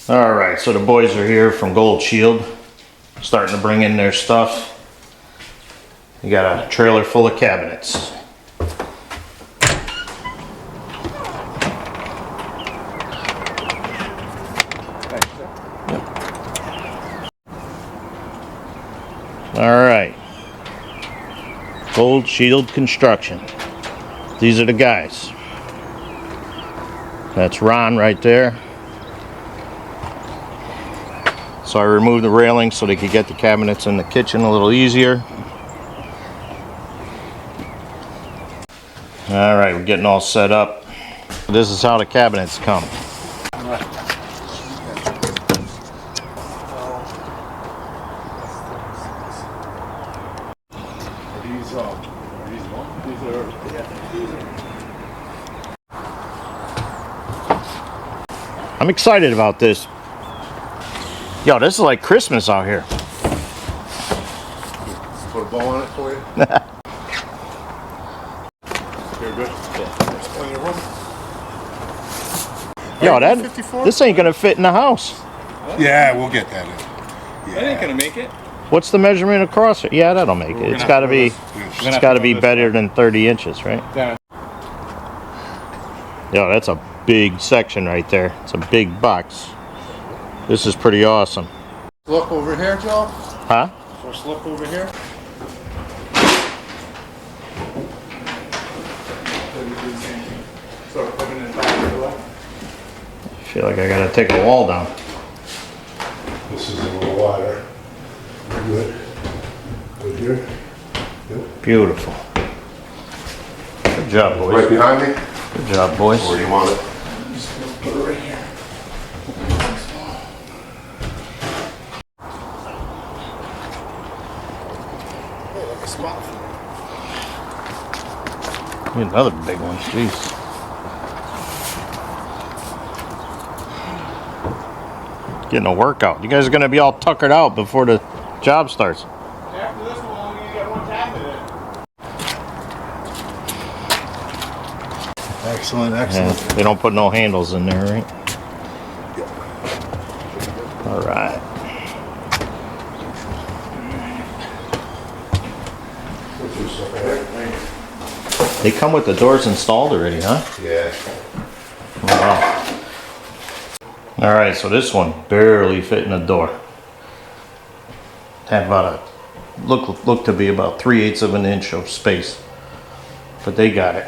All right, so the boys are here from Gold Shield, starting to bring in their stuff. You got a trailer full of cabinets. All right, Gold Shield Construction. These are the guys. That's Ron right there. So I removed the railing so they could get the cabinets in the kitchen a little easier. All right, we're getting all set up. This is how the cabinets come. I'm excited about this. Yo, this is like Christmas out here. Put a bow on it for you. You're good? Yo, this ain't gonna fit in the house. Yeah, we'll get that in. That ain't gonna make it. What's the measurement across it? Yeah, that'll make it. It's gotta be, better than 30 inches, right? Yeah. Yo, that's a big section right there. It's a big box. This is pretty awesome. Look over here, Joe. Huh? First look over here. So putting it back to the left. I feel like I gotta take a wall down. This is a little wider. Good. Good here. Yep. Beautiful. Good job, boys. Right behind me? Good job, boys. Where do you want it? Put it right here. Need another big one, jeez. Getting a workout. You guys are gonna be all tuckered out before the job starts. After this one, we're only gonna get one cabinet in. Excellent, Yeah, excellent. they don't put no handles in there, right? All right. They come with the doors installed already, huh? Yeah. Wow. All right, so this one barely fit in the door. Had about a look to be about 3/8 of an inch of space, but they got it.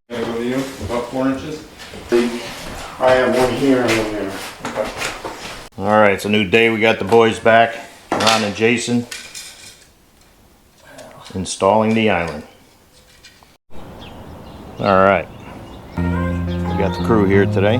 Gonna go to you, about 4 inches. I have one here and one there. All right, it's a new day. We got the boys back, Ron and Jason, installing the island. All right, we got the crew here today.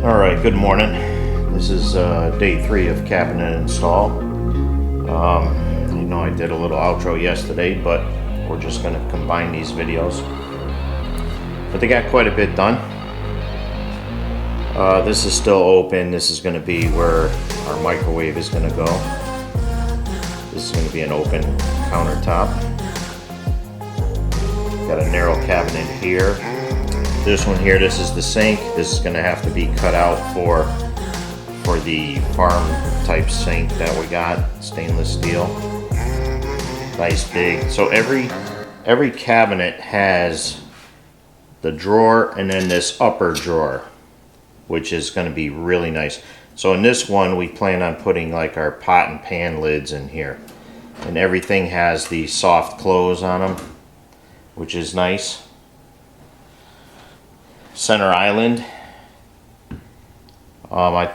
All right, good morning. This is day 3 of cabinet install. I know I did a little outro yesterday, but we're just going to combine these videos. But they got quite a bit done. This is still open. This is going to be where our microwave is going to go. This is going to be an open countertop. Got a narrow cabinet here. This one here, this is the sink. This is going to have to be cut out for the farm type sink that we got, stainless steel. Nice big. So every cabinet has the drawer and then this upper drawer, which is going to be really nice. So in this one, we plan on putting like our pot and pan lids in here, and everything has the soft close on them, which is nice. Center island. I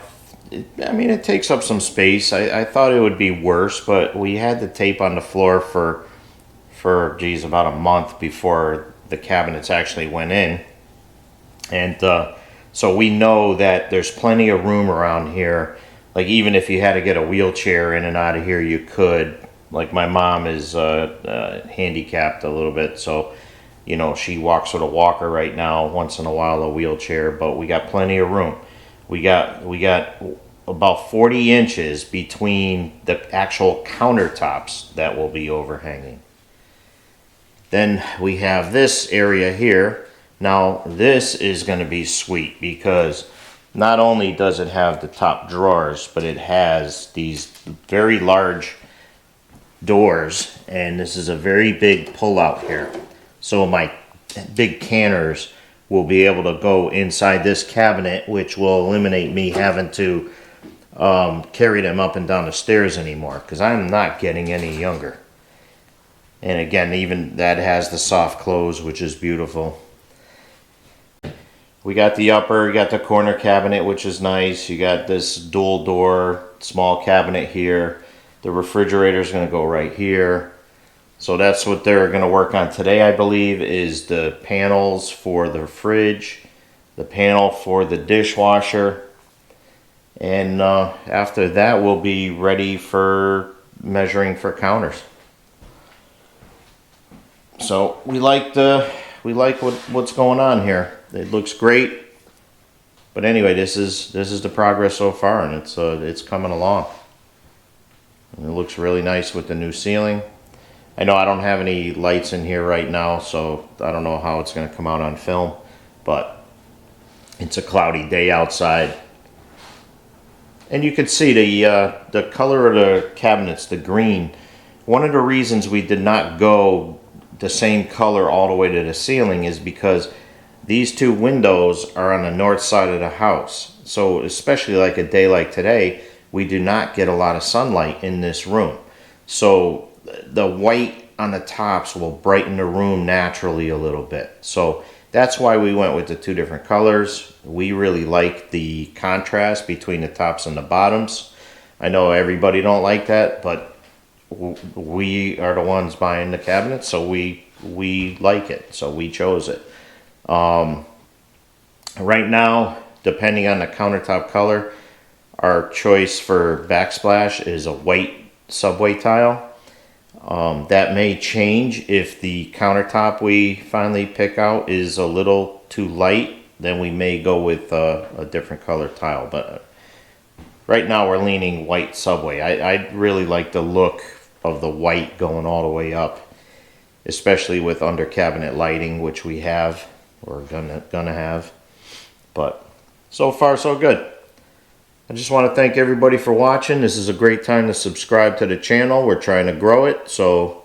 mean, it takes up some space. I thought it would be worse, but we had the tape on the floor for geez, about a month before the cabinets actually went in. And so we know that there's plenty of room around here. Like, even if you had to get a wheelchair in and out of here, you could. Like, my mom is handicapped a little bit, so you know, she walks with a walker right now, once in a while a wheelchair, but we got plenty of room. We got about 40 inches between the actual countertops that will be overhanging. Then we have this area here. Now this is going to be sweet because not only does it have the top drawers, but it has these very large doors, and this is a very big pull out here. So my big canners will be able to go inside this cabinet, which will eliminate me having to carry them up and down the stairs anymore, because I'm not getting any younger. And again, even that has the soft close, which is beautiful. We got the upper, you got the corner cabinet, which is nice. You got this dual door small cabinet here. The refrigerator is going to go right here. So that's what they're going to work on today, I believe, is the panels for the fridge, the panel for the dishwasher, and after that we'll be ready for measuring for counters. So we like what's going on here. It looks great, but anyway, this is the progress so far, and it's coming along. And it looks really nice with the new ceiling. I know I don't have any lights in here right now, so I don't know how it's going to come out on film, but it's a cloudy day outside. And you can see the color of the cabinets, the green. One of the reasons we did not go the same color all the way to the ceiling is because these two windows are on the north side of the house. So especially like a day like today, we do not get a lot of sunlight in this room. So the white on the tops will brighten the room naturally a little bit. So that's why we went with the two different colors. We really like the contrast between the tops and the bottoms. I know everybody don't like that, but we are the ones buying the cabinet, so we like it, so we chose it. Right now, depending on the countertop color, our choice for backsplash is a white subway tile. That may change if the countertop we finally pick out is a little too light. Then we may go with a different color tile. But right now we're leaning white subway. I really like the look of the white going all the way up, especially with under cabinet lighting, which we have, or gonna have. But so far so good. I just want to thank everybody for watching. This is a great time to subscribe to the channel. We're trying to grow it, so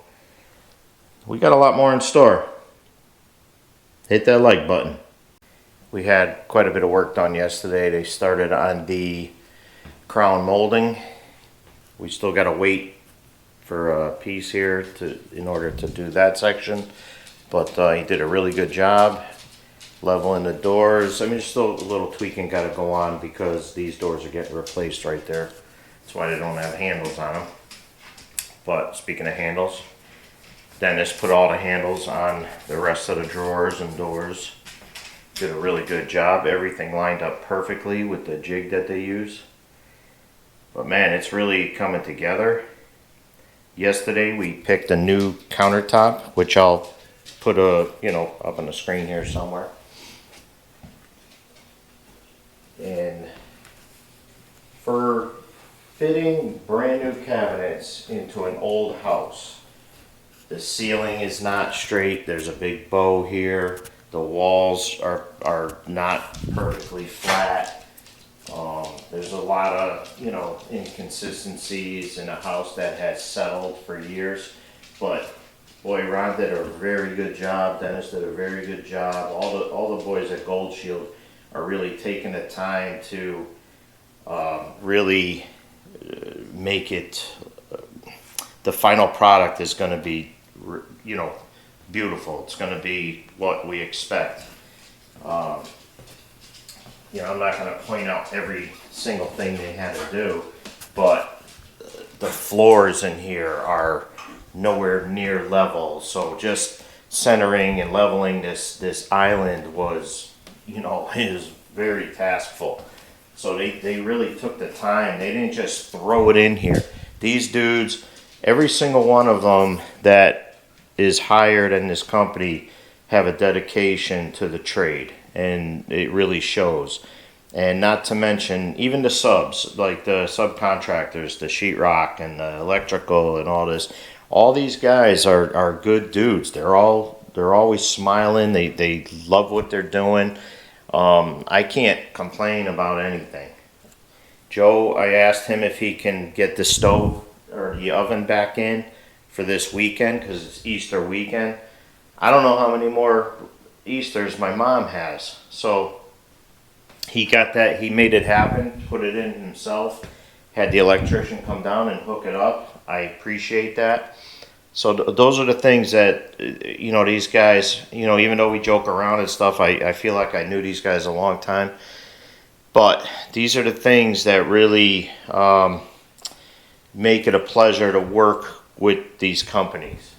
we got a lot more in store. Hit that like button. We had quite a bit of work done yesterday. They started on the crown molding. We still got to wait for a piece here in order to do that section, but he did a really good job leveling the doors. I mean, still a little tweaking got to go on because these doors are getting replaced right there. That's why they don't have handles on them. But speaking of handles, Dennis put all the handles on the rest of the drawers and doors. did a really good job. Everything lined up perfectly with the jig that they use. But man, it's really coming together. Yesterday we picked a new countertop, which I'll put up on the screen here somewhere. And for fitting brand new cabinets into an old house, the ceiling is not straight. There's a big bow here. The walls are not perfectly flat. There's a lot of, inconsistencies in a house that has settled for years. But boy, Ron did a very good job. Dennis did a very good job. All the boys at Gold Shield are really taking the time to really make it. The final product is going to be, beautiful. It's going to be what we expect. I'm not going to point out every single thing they had to do, but the floors in here are nowhere near level. So just centering and leveling this island was, is very taskful. So they really took the time. They didn't just throw it in here. These dudes, every single one of them that is hired in this company have a dedication to the trade, and it really shows. And not to mention even the subs, like the subcontractors, the sheetrock and the electrical and all this. All these guys are good dudes. They're always smiling. They love what they're doing. I can't complain about anything. Joe, I asked him if he can get the stove or the oven back in for this weekend because it's Easter weekend. I don't know how many more Easters my mom has. So he got that. He made it happen, put it in himself, had the electrician come down and hook it up. I appreciate that. So those are the things that, these guys, even though we joke around and stuff, I feel like I knew these guys a long time. But these are the things that really make it a pleasure to work with these companies.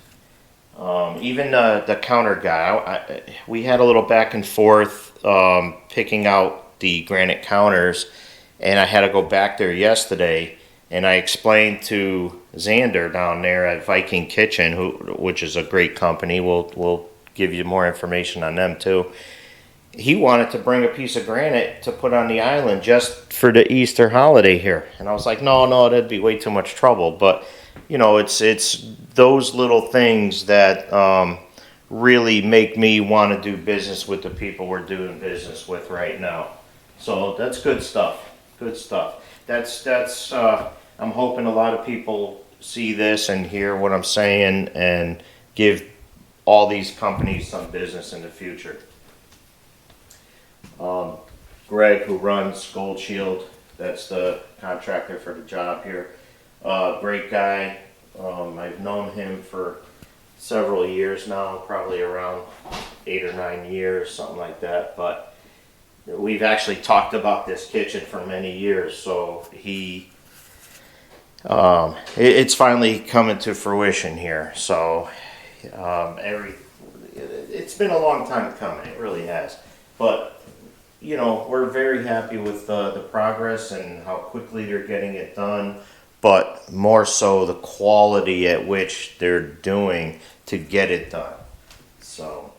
Even the counter guy, we had a little back and forth picking out the granite counters, and I had to go back there yesterday, and I explained to Xander down there at Viking Kitchen, which is a great company. We'll give you more information on them too. He wanted to bring a piece of granite to put on the island just for the Easter holiday here, and I was like, no, that'd be way too much trouble. But it's those little things that really make me want to do business with the people we're doing business with right now. So that's good stuff. Good stuff. That's I'm hoping a lot of people see this and hear what I'm saying and give all these companies some business in the future. Greg, who runs Gold Shield, that's the contractor for the job here. Great guy. I've known him for several years now, probably around 8 or 9 years, something like that. But we've actually talked about this kitchen for many years, so it's finally coming to fruition here. So it's been a long time coming, it really has. But we're very happy with the progress and how quickly they're getting it done, but more so the quality at which they're doing to get it done. So